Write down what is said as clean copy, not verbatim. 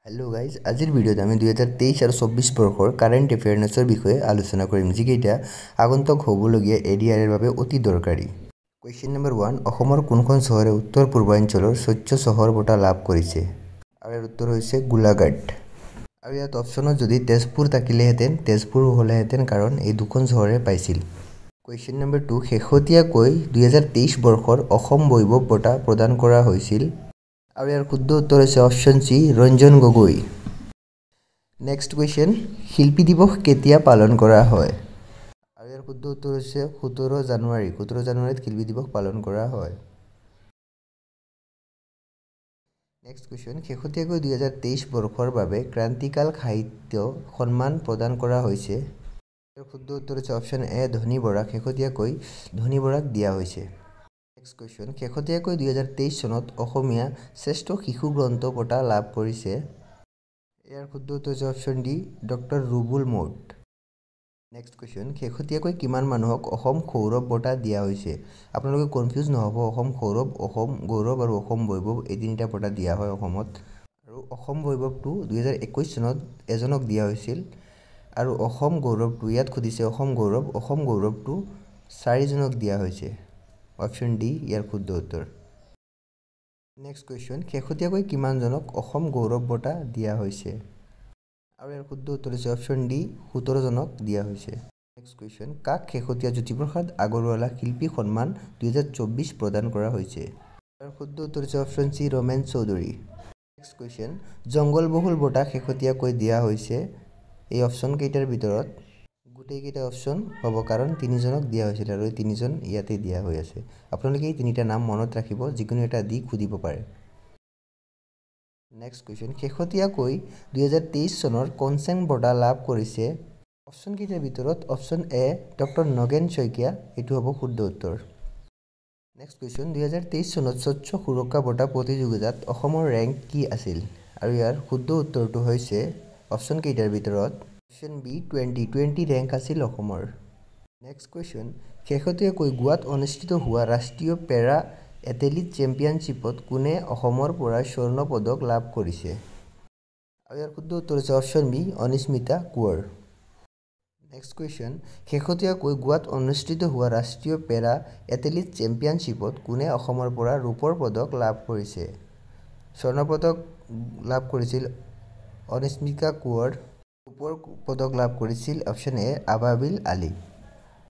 Hello guys आजिर भिडिओत आमी 2023 और 24 बर्षर current एफेयार्सर विषय आलोचना करिम जिकेइटा आगन्तक हबलगिया एडिआरर बारे अति दरकारी। क्वेश्चन नम्बर 1 অসমৰ কোনখন চহৰে উত্তৰ পূৰ্বাঞ্চলৰ স্বচ্ছ চহৰ বঁটা লাভ কৰিছে আৰু ইয়াৰ উত্তৰ হৈছে গোলাঘাট। আৰু ইয়াত অপশ্যনত যদি তেজপুৰ থাকিলেহেঁতেন তেজপুৰ হ'লেহেঁতেন কাৰণ এই দুখন চহৰে পাইছিল। क्वेश्चन नम्बर 2 শেহতীয়াকৈ 2023 বৰ্ষৰ অসম বৈভৱ বঁটা প্ৰদান কৰা হৈছিল আৰু ইয়াৰ শুদ্ধ উত্তৰ হৈছে অপশ্যন সি ৰঞ্জন গগৈ। নেক্সট কুৱেশ্যন শিল্পী দিৱস কেতিয়া পালন কৰা হয় আৰু ইয়াৰ শুদ্ধ উত্তৰ হৈছে 17 জানুৱাৰীত শিল্পী দিৱস পালন কৰা হয়। নেক্সট কুৱেশ্যন শেহতীয়াকৈ 2023 বৰ্ষৰ বাবে ক্ৰান্তিকাল সাহিত্য সন্মান প্ৰদান কৰা হৈছে ইয়াৰ শুদ্ধ উত্তৰ হৈছে অপশ্যন এ ধনী বৰাক শেহতীয়াকৈ ধনী বৰাক দিয়া হৈছে। নেক্সট কুৱেশ্যন শেহতীয়াকৈ 2023 চনত অসমীয়া শ্ৰেষ্ঠ শিশু গ্ৰন্থ বঁটা লাভ কৰিছে ইয়াৰ শুদ্ধ উত্তৰ হৈছে অপশ্যন ডি ডক্টৰ ৰুবুল মৌত। নেক্সট কুৱেশ্যন শেহতীয়াকৈ কিমান মানুহক অসম সৌৰভ বঁটা দিয়া হৈছে আপোনালোকে কনফিউজ নহ'ব অসম সৌৰভ অসম গৌৰৱ আৰু অসম বৈভৱ এই তিনিটা বঁটা দিয়া হয় অসমত আৰু অসম বৈভৱটো 2021 চনত এজনক দিয়া হৈছিল আৰু অসম গৌৰৱটো ইয়াত সুধিছে অসম গৌৰৱটো 4 জনক দিয়া হৈছে অপশ্যন ডি ইয়াৰ শুদ্ধ উত্তৰ। নেক্সট কুৱেশ্যন শেহতীয়াকৈ কিমান জনক অসম গৌৰৱ বঁটা দিয়া হৈছে আৰু ইয়াৰ শুদ্ধ উত্তৰ হৈছে অপশ্যন ডি 17 জনক দিয়া হৈছে। নেক্সট কুৱেশ্যন কাক শেহতীয়া জ্যোতিপ্ৰসাদ আগৰৱালা শিল্পী সন্মান 2024 প্ৰদান কৰা হৈছে ইয়াৰ শুদ্ধ উত্তৰ হৈছে অপশ্যন সি ৰমেন চৌধুৰী। নেক্সট কুৱেশ্যন জংগলবহুল বঁটা শেহতীয়াকৈ দিয়া হৈছে এই অপশ্যন কেইটাৰ ভিতৰত গোটেইকেইটা অপশ্যন হ'ব কাৰণ 3 জনক দিয়া হৈছিল আৰু এই 3জন ইয়াতে দিয়া হৈ আছে আপোনালোকে এই তিনিটা নাম মনত ৰাখিব যিকোনো এটা দি সুধিব পাৰে। নেক্সট কুৱেশ্যন শেহতীয়াকৈ 2023 চনৰ কনচেং বঁটা লাভ কৰিছে অপশ্যন কেইটাৰ ভিতৰত option A doctor Nagen Saikia এইটো হ'ব শুদ্ধ উত্তৰ। নেক্সট কুৱেশ্যন 2023 চনত স্বচ্ছ সুৰক্ষা বঁটা প্ৰতিযোগিতাত অসমৰ ৰেংক কি আছিল আৰু ইয়াৰ শুদ্ধ উত্তৰটো হৈছে অপশ্যন কেইটাৰ ভিতৰত অপশ্যন বি 20 ৰেংক আছিল অসমৰ। নেক্সট কুৱেশ্যন শেহতীয়াকৈ গোৱাত অনুষ্ঠিত হোৱা ৰাষ্ট্ৰীয় পেৰা এথলেটিক চেম্পিয়নশ্বিপত কোনে অসমৰ পৰা স্বৰ্ণ পদক লাভ কৰিছে আৰু ইয়াৰ শুদ্ধ উত্তৰ হৈছে option B Anismita Konwar. Next question শেহতীয়াকৈ গোৱাত অনুষ্ঠিত হোৱা ৰাষ্ট্ৰীয় পেৰা এথলেটিক চেম্পিয়নশ্বিপত কোনে অসমৰ পৰা ৰূপৰ পদক লাভ কৰিছে স্বৰ্ণ পদক লাভ কৰিছিল অনিস্মিতা কোঁৱৰ ৰূপৰ পদক লাভ কৰিছিল অপশ্যন এ আবাবিল আলী।